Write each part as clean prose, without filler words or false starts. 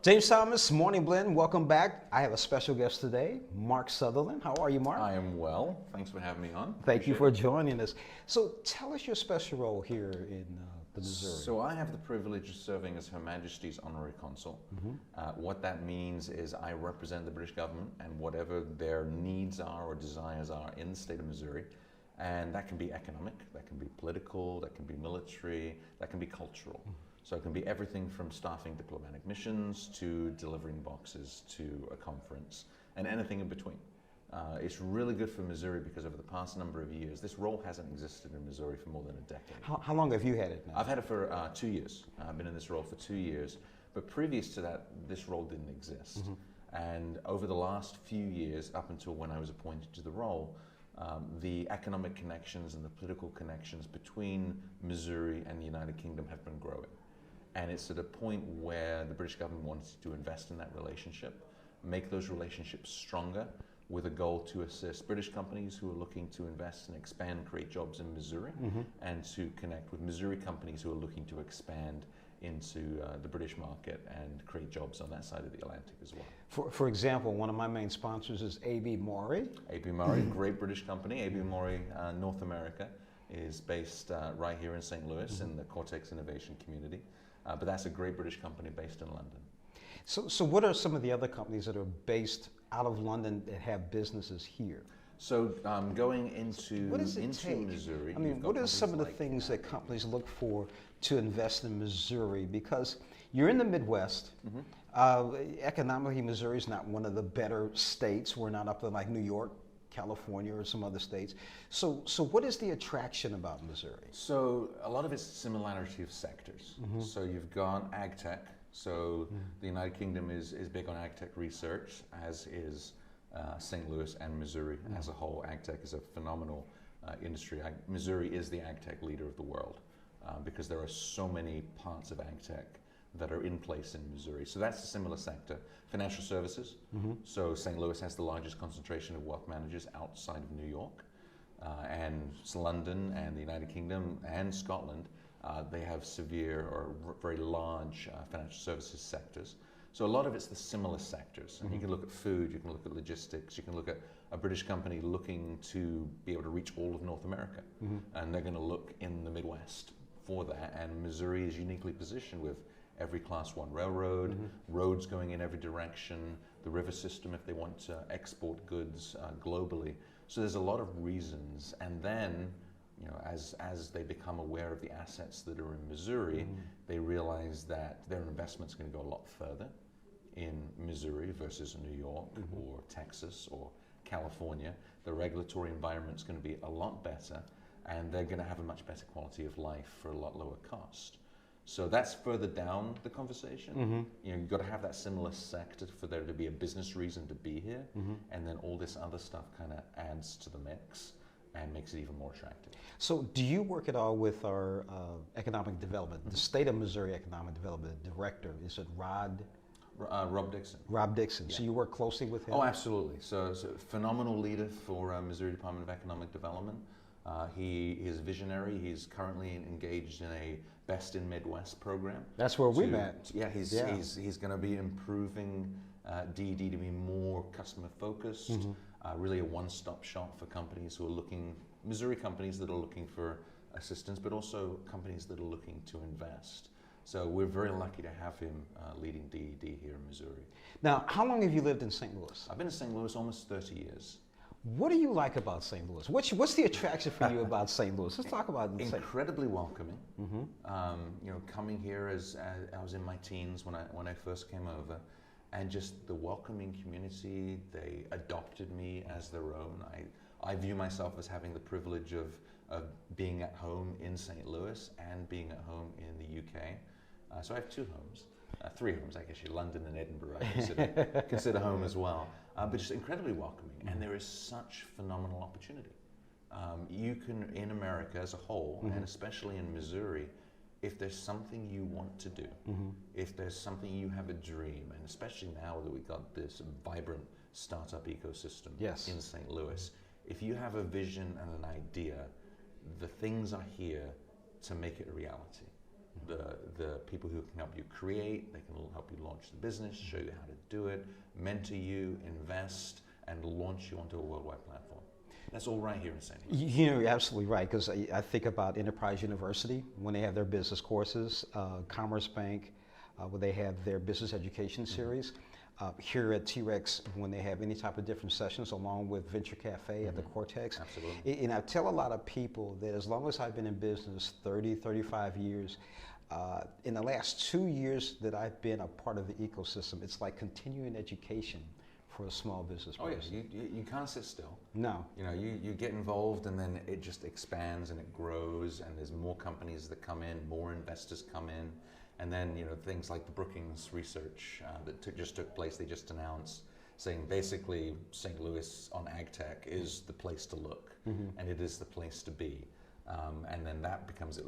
James Thomas, Morning Blend, welcome back. I have a special guest today, Mark Sutherland. How are you, Mark? I am well. Thanks for having me on. Thank you for joining us. So tell us your special role here in the Missouri. So I have the privilege of serving as Her Majesty's Honorary Consul. What that means is I represent the British government and whatever their needs are or desires are in the state of Missouri. And that can be economic, that can be political, that can be military, that can be cultural. So it can be everything from staffing diplomatic missions to delivering boxes to a conference and anything in between. It's really good for Missouri because over the past number of years, this role hasn't existed in Missouri for more than a decade. How long have you had it now? I've had it for 2 years. I've been in this role for 2 years, but previous to that, this role didn't exist. And over the last few years, up until when I was appointed to the role, the economic connections and the political connections between Missouri and the United Kingdom have been growing. And it's at a point where the British government wants to invest in that relationship, make those relationships stronger with a goal to assist British companies who are looking to invest and expand, create jobs in Missouri, and to connect with Missouri companies who are looking to expand into the British market and create jobs on that side of the Atlantic as well. For example, one of my main sponsors is A.B. Maury. A.B. Maury, great British company. A.B. Maury North America is based right here in St. Louis in the Cortex Innovation Community. But that's a great British company based in London. So what are some of the other companies that are based out of London that have businesses here? So going into take? Missouri, I mean, what are some of the things that companies look for to invest in Missouri? Because you're in the Midwest. Economically, Missouri is not one of the better states. We're not up to like New York, California, or some other states. So what is the attraction about Missouri? So a lot of it's similarity of sectors. So you've got ag tech. So the United Kingdom is big on ag tech research, as is St. Louis and Missouri as a whole. Ag tech is a phenomenal industry. Missouri is the ag tech leader of the world because there are so many parts of ag tech that are in place in Missouri. So that's a similar sector. Financial services. So St. Louis has the largest concentration of wealth managers outside of New York. And London and the United Kingdom and Scotland, they have severe or very large financial services sectors. So a lot of it's the similar sectors. And you can look at food, you can look at logistics, you can look at a British company looking to be able to reach all of North America. And they're going to look in the Midwest for that. And Missouri is uniquely positioned with every Class 1 railroad, roads going in every direction, the river system if they want to export goods globally. So there's a lot of reasons. And then, you know, as they become aware of the assets that are in Missouri, they realize that their investment's going to go a lot further in Missouri versus New York or Texas or California. The regulatory environment's going to be a lot better, and they're going to have a much better quality of life for a lot lower cost. So that's further down the conversation. You know, you've got to have that similar sector for there to be a business reason to be here, and then all this other stuff kind of adds to the mix and makes it even more attractive. So do you work at all with our economic development, the state of Missouri Economic Development Director? Is it Rob Dixon? Rob Dixon. Yeah. So you work closely with him? Oh, absolutely. So phenomenal leader for Missouri Department of Economic Development. He is visionary. He's currently engaged in a Best in Midwest program. That's where we met. Yeah, he's going to be improving DED to be more customer focused, really a one-stop shop for companies who are looking, Missouri companies that are looking for assistance, but also companies that are looking to invest. So we're very lucky to have him leading DED here in Missouri. Now, how long have you lived in St. Louis? I've been in St. Louis almost 30 years. What do you like about St. Louis? What's the attraction for you about St. Louis? Let's talk about incredibly welcoming. You know, coming here as I was in my teens when I first came over, and just the welcoming community. They adopted me as their own. I view myself as having the privilege of being at home in St. Louis and being at home in the UK. So I have 2 homes. 3 homes, I guess. London and Edinburgh I consider home as well. But just incredibly welcoming, and there is such phenomenal opportunity. You can, in America as a whole, and especially in Missouri, if there's something you want to do, if there's something you have a dream, and especially now that we've got this vibrant startup ecosystem in St. Louis, if you have a vision and an idea, the things are here to make it a reality. the people who can help you create, they can help you launch the business, show you how to do it, mentor you, invest, and launch you onto a worldwide platform. That's all right here in St. Louis. You're absolutely right, because I think about Enterprise University when they have their business courses, Commerce Bank when they have their business education series, here at T-Rex when they have any type of different sessions, along with Venture Cafe at the Cortex. Absolutely. And I tell a lot of people that as long as I've been in business 30, 35 years, in the last 2 years that I've been a part of the ecosystem, it's like continuing education for a small business person. Oh yes, you can't sit still. No. You know, you get involved and then it just expands and it grows, and there's more companies that come in, more investors come in, and then, you know, things like the Brookings research that just took place, they just announced, saying basically St. Louis on ag tech is the place to look, and it is the place to be. And then that becomes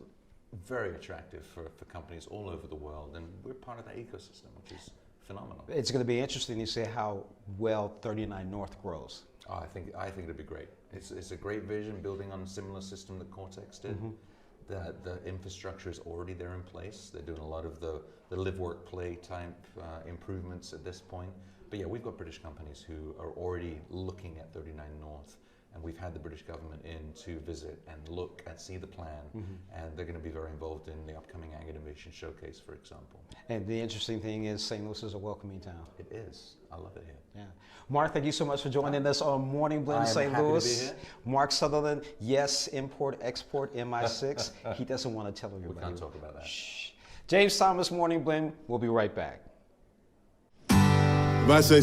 very attractive for companies all over the world, and we're part of that ecosystem, which is phenomenal. It's going to be interesting to see how well 39 North grows. Oh, I think it'd be great. It's a great vision, building on a similar system that Cortex did. The infrastructure is already there in place. They're doing a lot of the live, work, play type improvements at this point. But yeah, we've got British companies who are already looking at 39 North, and we've had the British government in to visit and look and see the plan, and they're going to be very involved in the upcoming Ag Innovation Showcase, for example. And the interesting thing is St. Louis is a welcoming town. It is. I love it here. Yeah. Mark, thank you so much for joining us on Morning Blend I am St. happy to Louis. be here. Mark Sutherland, yes, import, export, MI6. He doesn't want to tell everybody. We can't talk about that. Shh. James Thomas, Morning Blend. We'll be right back. If I say